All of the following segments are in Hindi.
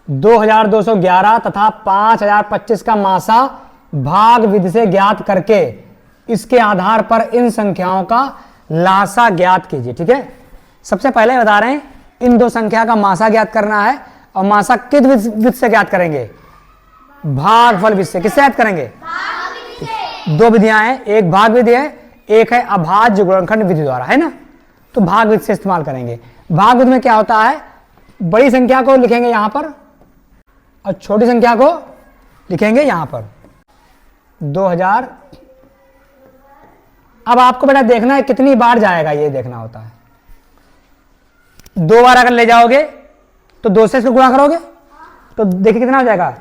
2211 तथा 5025 का मासा भाग विधि से ज्ञात करके इसके आधार पर इन संख्याओं का लासा ज्ञात कीजिए। ठीक है, सबसे पहले बता रहे हैं इन दो संख्या का मासा ज्ञात करना है और मासा किस विधि से ज्ञात करेंगे? भागफल विधि से। किससे ज्ञात करेंगे? दो विधियां हैं, एक भाग विधि है, एक है अभाज्य गुणनखंड विधि द्वारा, है ना। तो भाग विधि से इस्तेमाल करेंगे। भाग विधि में क्या होता है, बड़ी संख्या को लिखेंगे यहां पर और छोटी संख्या को लिखेंगे यहां पर 2000। अब आपको बेटा देखना है कितनी बार जाएगा, ये देखना होता है। 2 बार अगर ले जाओगे तो 2 से इसको गुणा करोगे तो देखिए कितना हो जाएगा,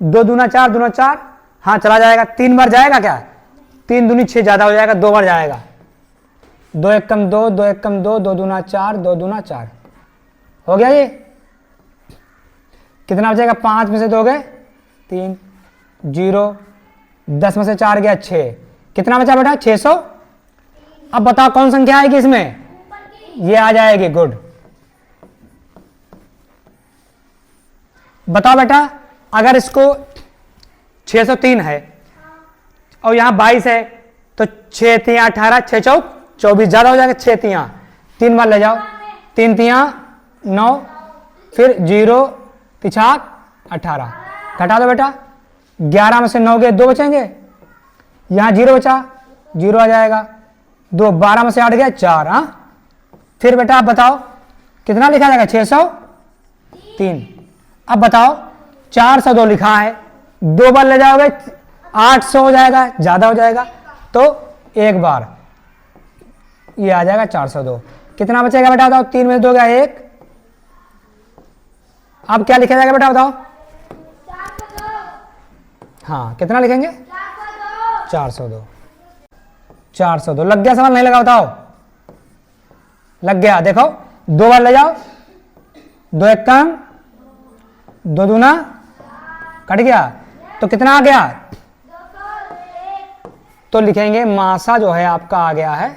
2 दूना 4, दूना 4, हाँ चला जाएगा। 3 बार जाएगा क्या? 3 दूनी 6 ज्यादा हो जाएगा, 2 बार जाएगा। 2 एक कम 2, 2 एक कम 2, 2 दूना 4, 2 दूना 4 हो गया। ये कितना बचेगा? 5 में से 2 गए 3, 0, 10 में से 4 गया 6, कितना बचा बेटा? 600। अब बताओ कौन संख्या आएगी इसमें? ये आ जाएगी। गुड। बताओ बेटा, अगर इसको 603 है और यहां 22 है तो 6 तियां 18, 6 चौक 24, ज्यादा हो जाएगा। 6 तियां 3 बार ले जाओ, 3 तियां 9, फिर 0 पिछाक 18, घटा दो बेटा। 11 में से 9 गए 2 बचेंगे, यहां 0 बचा, 0 आ जाएगा। 2 12 में से 8 गया 4, हाँ। फिर बेटा आप बताओ कितना लिखा जाएगा? 603। अब बताओ 402 लिखा है, 2 बार ले जाओगे 800 हो जाएगा, ज्यादा हो जाएगा। तो 1 बार, ये आ जाएगा 402। कितना बचेगा बेटा बताओ? 3 में से 2 गया 1। अब क्या लिखा जाएगा बेटा बताओ? हाँ, कितना लिखेंगे? 402। 402 लग गया? सवाल नहीं लगा बताओ? लग गया। देखो 2 बार ले जाओ, 2 एक कम, 2 दूना कट गया, तो कितना आ गया? तो लिखेंगे मासा जो है आपका आ गया है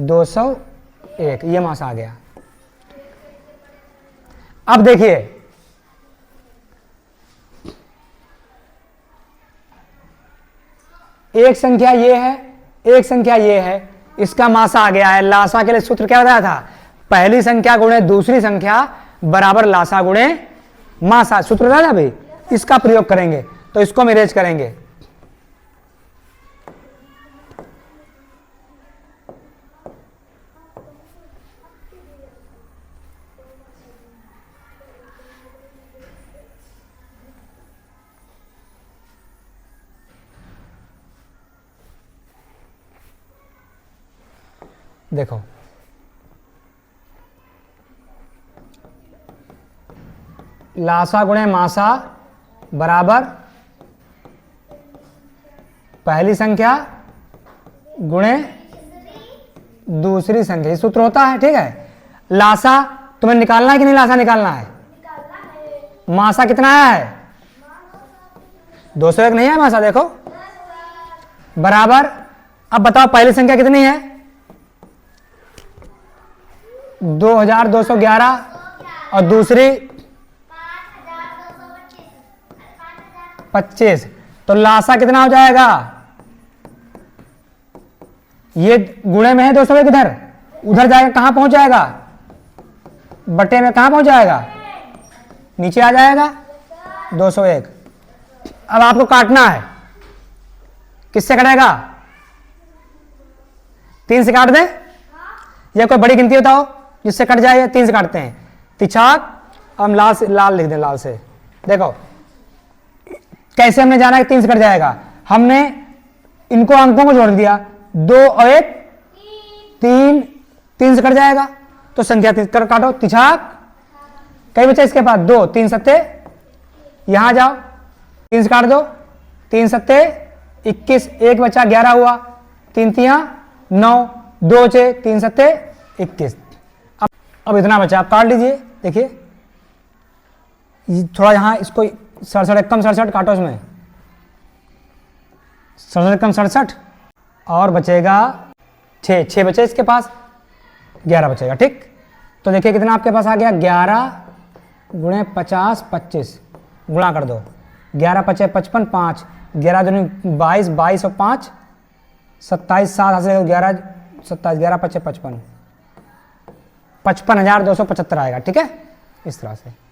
201, ये मासा आ गया। अब देखिए एक संख्या ये है, एक संख्या ये है, इसका मासा आ गया है। लासा के लिए सूत्र क्या बताया था? पहली संख्या गुणे दूसरी संख्या बराबर लासा गुणे मासा, सूत्र था ना भाई। इसका प्रयोग करेंगे तो इसको हम इरेज करेंगे। देखो लासा गुणे मासा बराबर पहली संख्या गुणे दूसरी संख्या, सूत्र होता है। ठीक है, लासा तुम्हें निकालना है कि नहीं? लासा निकालना है। मासा कितना आया है? 201 नहीं है मासा, देखो बराबर। अब बताओ पहली संख्या कितनी है? 2211 और दूसरी 25, तो लासा कितना हो जाएगा? ये गुणे में है 201, इधर उधर जाएगा, कहां पहुंच जाएगा? बटे में कहां पहुंच जाएगा? नीचे आ जाएगा 201। अब आपको काटना है, किससे कटेगा? 3 से काट दे, या कोई बड़ी गिनती बताओ जिससे कट जाए। 3 से काटते हैं। तिछाक, हम लाल से, लाल लिख दें, लाल से। देखो कैसे हमने जाना है 3 से कट जाएगा? हमने इनको अंकों को जोड़ दिया, 2 और 1 3, 3 से कट जाएगा तो संख्या 3 कर काटो। तिछाक कई बचे इसके पास? 2, 3 सत्ते, यहां जाओ 3 से काट दो, 3 सत्ते 21, 1 बचा 11 हुआ, 3 तियां 9, 2 बचे, 3 सत्ते 21। अब इतना बचा, आप काट लीजिए। देखिए थोड़ा यहां इसको 67 कम 67 काटो, इसमें 67 कम 67 और बचेगा 6 बचे इसके पास, 11 बचेगा। ठीक, तो देखिए कितना आपके पास आ गया? 11 गुणे 50 25 गुणा कर दो, 11 पचे 55 5, 11 दूनी 22, 22 और 5 27, 7 हासिल 11 27, 11 पचे 55, 55,275 आएगा। ठीक है, इस तरह से।